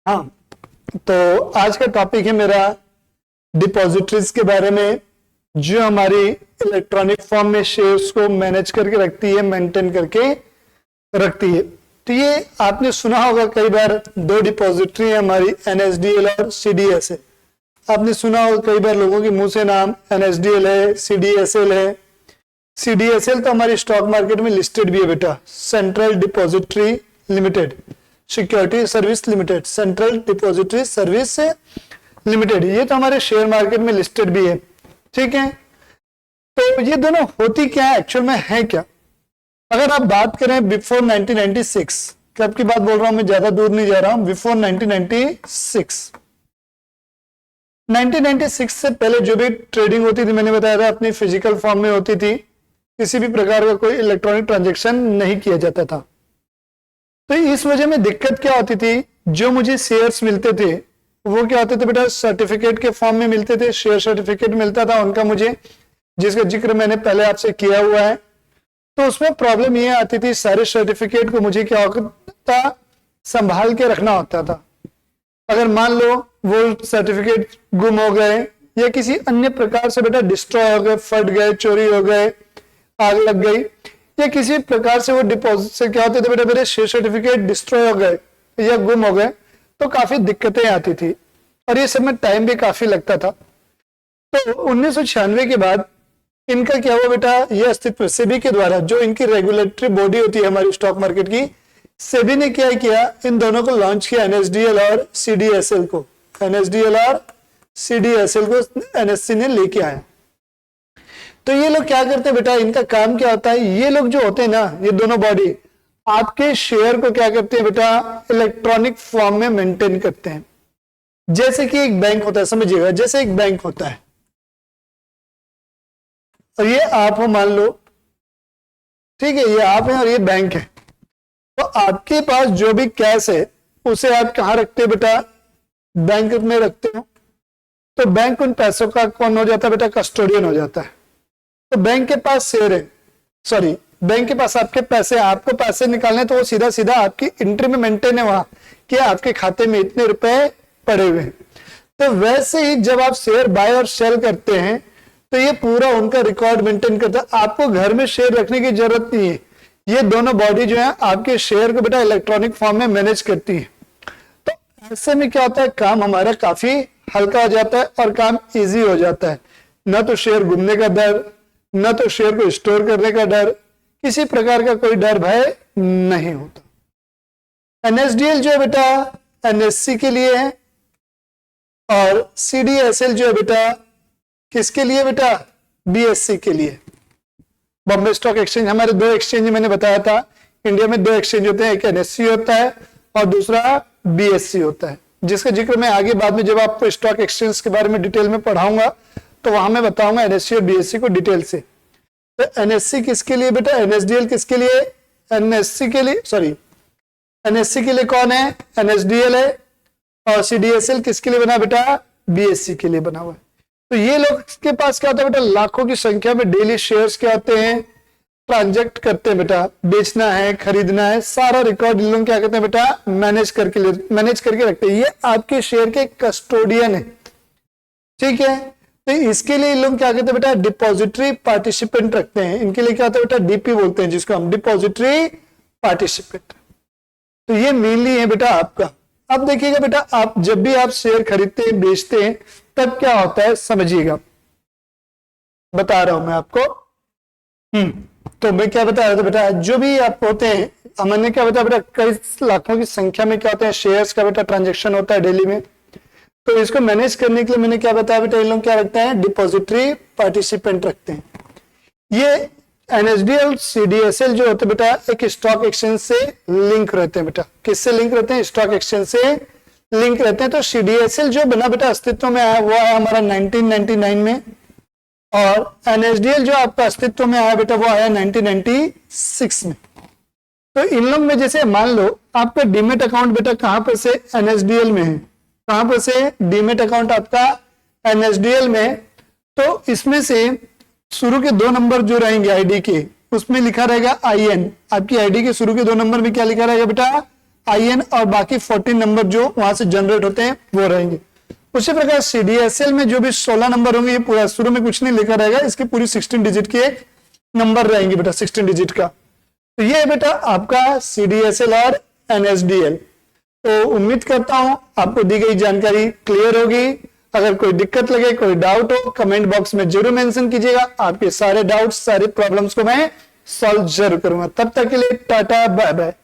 हाँ, तो आज का टॉपिक है मेरा डिपॉजिटरीज के बारे में, जो हमारी इलेक्ट्रॉनिक फॉर्म में शेयर्स को मैनेज करके रखती है, मेंटेन करके रखती है। तो ये आपने सुना होगा कई बार, दो डिपॉजिटरी है हमारी, एनएसडीएल और सीडीएसएल। आपने सुना होगा कई बार लोगों के मुंह से नाम, एनएसडीएल है, सीडीएसएल है। सीडीएसएल तो हमारी स्टॉक मार्केट में लिस्टेड भी है बेटा, central depository limited, security service limited, central depository service limited, ये तो हमारे शेयर मार्केट में लिस्टेड भी है। ठीक है, तो ये दोनों होती क्या है, एक्चुअल में है क्या? अगर आप बात करें बिफोर 1996, कब की बात बोल रहा हूं मैं, ज्यादा दूर नहीं जा रहा हूं, बिफोर 1996 से पहले जो भी ट्रेडिंग होती थी, मैंने बताया था अपनी फिजिकल फॉर्म में होती थी, किसी भी प्रकार का कोई इलेक्ट्रॉनिक ट्रांजैक्शन नहीं किया जाता था। तो इस वजह में दिक्कत क्या होती थी, जो मुझे शेयर्स मिलते थे वो क्या होते थे बेटा, सर्टिफिकेट के फॉर्म में मिलते थे, शेयर सर्टिफिकेट मिलता था उनका मुझे, जिसका जिक्र मैंने पहले आपसे किया हुआ है। तो उसमें प्रॉब्लम ये आती थी, सारे सर्टिफिकेट को मुझे क्या होता, संभाल के रखना होता था। अगर मान लो वो सर्टिफिकेट गुम हो गए या किसी अन्य प्रकार से बेटा डिस्ट्रॉय हो गए, फट गए, चोरी हो गए, आग लग गई, या किसी प्रकार से वो डिपॉजिट से क्या होते थे बेटा, मेरे शेयर सर्टिफिकेट डिस्ट्रॉय हो गए या गुम हो गए, तो काफी दिक्कतें आती थी और ये सब में टाइम भी काफी लगता था। तो 1996 के बाद इनका क्या हुआ बेटा, ये अस्तित्व सेबी के द्वारा, जो इनकी रेगुलेटरी बॉडी होती है हमारी स्टॉक मार्केट की, सेबी ने क्या किया, इन दोनों को लॉन्च किया, एनएसडीएल और सीडीएसएल को, एनएसडीएल और सीडीएसएल को एनएससी ने लेके आया। तो ये लोग क्या करते हैं बेटा, इनका काम क्या होता है, ये लोग जो होते हैं ना, ये दोनों बॉडी आपके शेयर को क्या करते हैं बेटा, इलेक्ट्रॉनिक फॉर्म में मेंटेन करते हैं। जैसे कि एक बैंक होता है, समझिएगा, जैसे एक बैंक होता है और ये आप हो मान लो, ठीक है, ये आप हैं और ये बैंक है। तो आपके पास जो भी कैश है उसे आप कहां रखते हैं बेटा, बैंक में रखते हो। तो बैंक उन पैसों का कौन हो जाता है बेटा, कस्टोडियन हो जाता है। तो बैंक के पास शेयर है, सॉरी, बैंक के पास आपके पैसे, आपको पैसे निकालने तो वो सीधा सीधा आपकी एंट्री में मेंटेन है वहां कि आपके खाते में इतने रुपए पड़े हुए हैं। तो वैसे ही जब आप शेयर बाय और सेल करते हैं तो ये पूरा उनका रिकॉर्ड मेंटेन करता है। आपको घर में शेयर रखने की जरूरत नहीं है, ये दोनों बॉडी जो है आपके शेयर को बेटा इलेक्ट्रॉनिक फॉर्म में मैनेज करती है। तो ऐसे में क्या होता है, काम हमारा काफी हल्का हो जाता है और काम ईजी हो जाता है। न तो शेयर घूमने का डर, न तो शेयर को स्टोर करने का डर, किसी प्रकार का कोई डर भय नहीं होता। एनएसडीएल जो है बेटा एनएससी के लिए है और सीडीएसएल जो है बेटा किसके लिए बेटा, बीएससी के लिए, बॉम्बे स्टॉक एक्सचेंज। हमारे दो एक्सचेंज मैंने बताया था, इंडिया में दो एक्सचेंज होते हैं, एक एनएससी होता है और दूसरा बीएससी होता है, जिसका जिक्र मैं आगे बाद में जब आपको स्टॉक एक्सचेंज के बारे में डिटेल में पढ़ाऊंगा तो वहां मैं बताऊंगा एनएससी और बीएससी को डिटेल से। तो एनएससी किसके लिए बेटा, एनएसडीएल किसके लिए, एनएससी के लिए, सॉरी, एनएससी के लिए कौन है, एनएसडीएल है, और सीडीएसएल किसके लिए बना बेटा, बीएससी के लिए बना हुआ है। तो ये लोग के पास क्या होता है बेटा, लाखों की संख्या में डेली शेयर्स क्या होते हैं, ट्रांजैक्ट करते हैं बेटा, बेचना है, खरीदना है, सारा रिकॉर्ड इन लोग क्या करते हैं बेटा, मैनेज करके रखते हैं। ये आपके शेयर के कस्टोडियन है, ठीक है। तो इसके लिए लोग क्या कहते हैं बेटा, डिपॉजिटरी पार्टिसिपेंट रखते हैं। इनके लिए क्या होता है बेटा, डीपी बोलते हैं, जिसको हम डिपॉजिटरी पार्टिसिपेंट। तो ये मेनली है बेटा आपका। अब देखिएगा बेटा, आप जब भी आप शेयर खरीदते हैं, बेचते हैं, तब क्या होता है समझिएगा, बता रहा हूं मैं आपको। तो मैं क्या बता रहा था बेटा, जो भी आप होते हैं, हमने क्या बताया बेटा, कई लाखों की संख्या में क्या होते हैं, शेयर्स का बेटा ट्रांजेक्शन होता है डेली में। तो इसको मैनेज करने के लिए मैंने क्या बताया बेटा, इन लोग क्या रखते हैं, डिपॉजिटरी पार्टिसिपेंट रखते हैं। ये एनएसडीएल सीडीएसएल जो होते हैं बेटा, एक स्टॉक एक्सचेंज से लिंक रहते हैं बेटा। किससे लिंक रहते हैं, स्टॉक एक्सचेंज से लिंक रहते हैं। तो सीडीएसएल जो बना बेटा अस्तित्व में आया, वो आया हमारा 1999 में, और एनएसडीएल जो आपका अस्तित्व में आया बेटा, वो आया 1996 में। तो इन लोग में जैसे मान लो आपका डीमेट अकाउंट बेटा कहां पर से, एनएसडीएल में है, कहां पर से, डीमेट अकाउंट आपका एनएसडीएल में। तो इसमें से शुरू के 2 नंबर जो रहेंगे आईडी के, उसमें लिखा रहेगा आईएन। आपकी आईडी के शुरू के 2 नंबर में क्या लिखा रहेगा बेटा, IN और बाकी 14 नंबर जो वहां से जनरेट होते हैं वो रहेंगे। उसी प्रकार CDSL में जो भी 16 नंबर होंगे, ये पूरा शुरू में कुछ नहीं लिखा रहेगा, इसकी पूरी 16 डिजिट की एक नंबर रहेंगे बेटा, 16 डिजिट का। तो ये है बेटा आपका CDSL और NSDL। तो उम्मीद करता हूं आपको दी गई जानकारी क्लियर होगी। अगर कोई दिक्कत लगे, कोई डाउट हो, कमेंट बॉक्स में जरूर मेंशन कीजिएगा। आपके सारे डाउट्स, सारे प्रॉब्लम्स को मैं सॉल्व जरूर करूंगा। तब तक के लिए टाटा, बाय बाय।